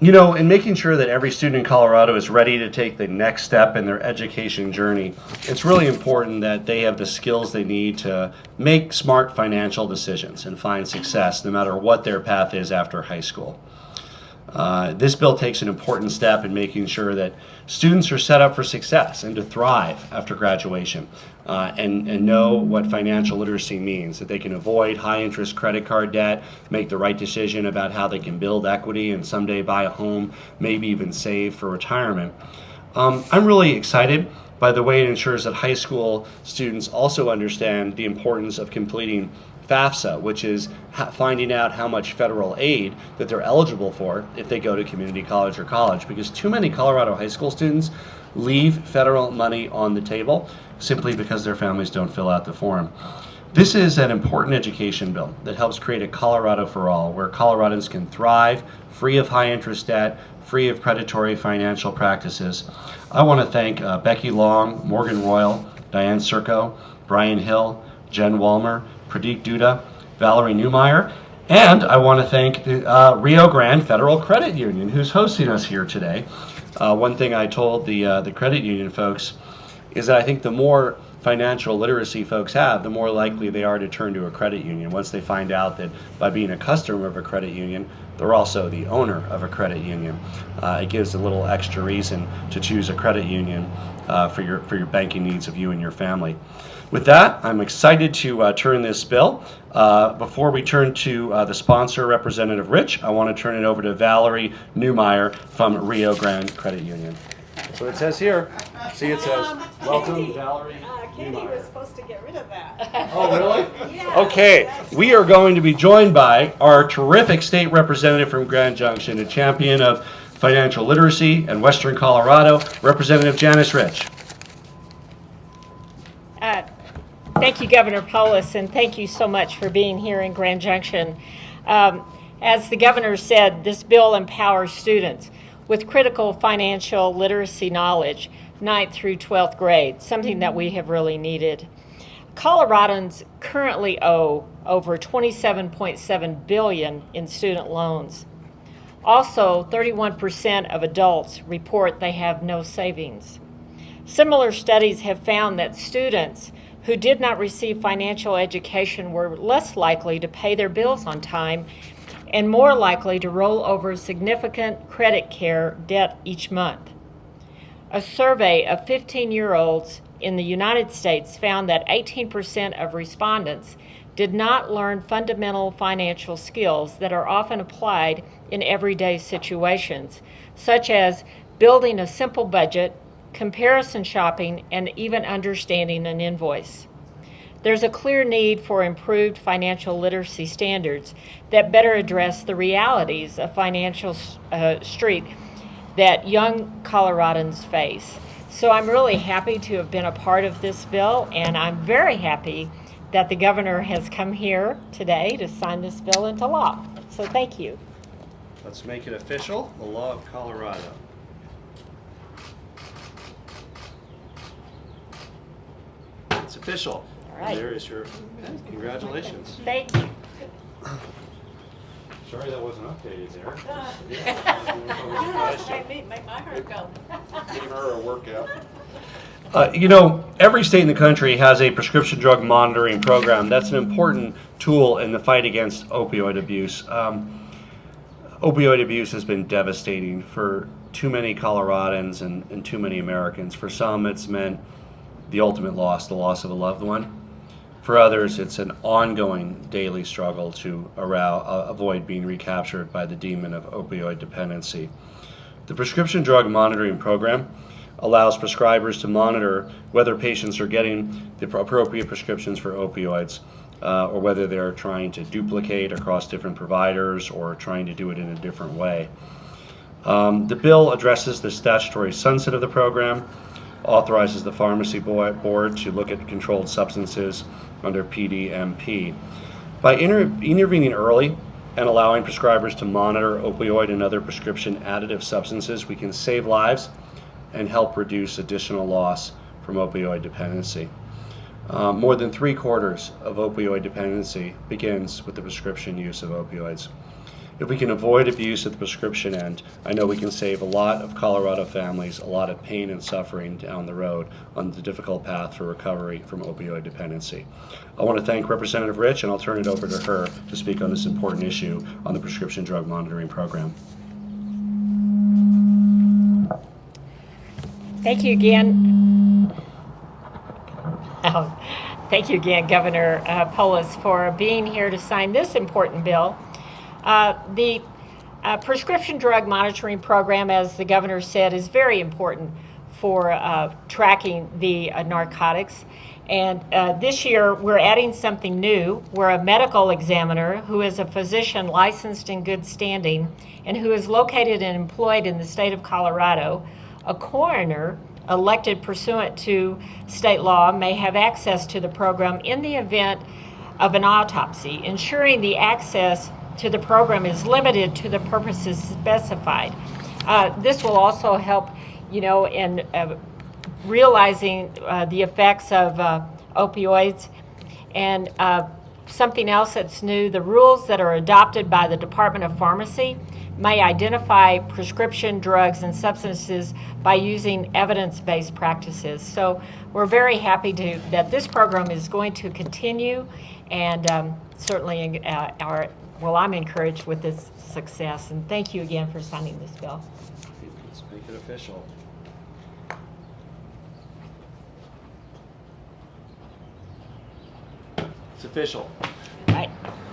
In making sure that every student in Colorado is ready to take the next step in their education journey, it's really important that they have the skills they need to make smart financial decisions and find success no matter what their path is after high school. This bill takes an important step in making sure that students are set up for success and to thrive after graduation, and know what financial literacy means, that they can avoid high-interest credit card debt, make the right decision about how they can build equity and someday buy a home, maybe even save for retirement. I'm really excited by the way it ensures that high school students also understand the importance of completing FAFSA, which is finding out how much federal aid that they're eligible for if they go to community college or college, because too many Colorado high school students leave federal money on the table simply because their families don't fill out the form. This is an important education bill that helps create a Colorado for all, where Coloradans can thrive, free of high interest debt, free of predatory financial practices. I want to thank Becky Long, Morgan Royal, Diane Circo, Brian Hill, Jen Walmer, Pradeep Duda, Valerie Newmeyer, and I want to thank the Rio Grande Federal Credit Union, who's hosting us here today. One thing I told the credit union folks is that I think the more financial literacy folks have, the more likely they are to turn to a credit union once they find out that by being a customer of a credit union, they're also the owner of a credit union. It gives a little extra reason to choose a credit union for your banking needs of you and your family. With that, I'm excited to turn this bill. Before we turn to the sponsor, Representative Rich, I want to turn it over to Valerie Newmeyer from Rio Grande Credit Union. So it says here. See, it says, welcome, Valerie. Katie was supposed to get rid of that. Oh, really? Yeah. Okay, we are going to be joined by our terrific state representative from Grand Junction, a champion of financial literacy in Western Colorado, Representative Janice Rich. Thank you, Governor Polis, and thank you so much for being here in Grand Junction. As the governor said, this bill empowers students with critical financial literacy knowledge, 9th through 12th grade, something that we have really needed. Coloradans currently owe over $27.7 billion in student loans. Also, 31% of adults report they have no savings. Similar studies have found that students who did not receive financial education were less likely to pay their bills on time and more likely to roll over significant credit card debt each month. A survey of 15-year-olds in the United States found that 18% of respondents did not learn fundamental financial skills that are often applied in everyday situations, such as building a simple budget, comparison shopping, and even understanding an invoice. There's a clear need for improved financial literacy standards that better address the realities of financial street that young Coloradans face. So I'm really happy to have been a part of this bill, and I'm very happy that the governor has come here today to sign this bill into law. So thank you. Let's make it official, the law of Colorado. It's official. All right. There is your, congratulations. Thank you. Sorry that wasn't updated there. Make my heart go. Gave her a workout. Every state in the country has a prescription drug monitoring program. That's an important tool in the fight against opioid abuse. Opioid abuse has been devastating for too many Coloradans and too many Americans. For some, it's meant the ultimate loss, the loss of a loved one. For others, it's an ongoing daily struggle to avoid being recaptured by the demon of opioid dependency. The prescription drug monitoring program allows prescribers to monitor whether patients are getting the appropriate prescriptions for opioids, or whether they're trying to duplicate across different providers or trying to do it in a different way. The bill addresses the statutory sunset of the program, authorizes the pharmacy board to look at controlled substances under PDMP. By intervening early and allowing prescribers to monitor opioid and other prescription additive substances, we can save lives and help reduce additional loss from opioid dependency. More than 3/4 of opioid dependency begins with the prescription use of opioids. If we can avoid abuse at the prescription end, I know we can save a lot of Colorado families a lot of pain and suffering down the road on the difficult path for recovery from opioid dependency. I want to thank Representative Rich, and I'll turn it over to her to speak on this important issue on the prescription drug monitoring program. Thank you again. Thank you again, Governor Polis, for being here to sign this important bill. The prescription drug monitoring program, as the governor said, is very important for tracking the narcotics. And this year, we're adding something new, where a medical examiner who is a physician licensed in good standing and who is located and employed in the state of Colorado, a coroner elected pursuant to state law may have access to the program in the event of an autopsy, ensuring the access to the program is limited to the purposes specified. This will also help, in realizing the effects of opioids. And something else that's new, the rules that are adopted by the Department of Pharmacy may identify prescription drugs and substances by using evidence-based practices. So we're very happy that this program is going to continue, and certainly I'm encouraged with this success. And thank you again for signing this bill. Let's make it official. It's official. Right.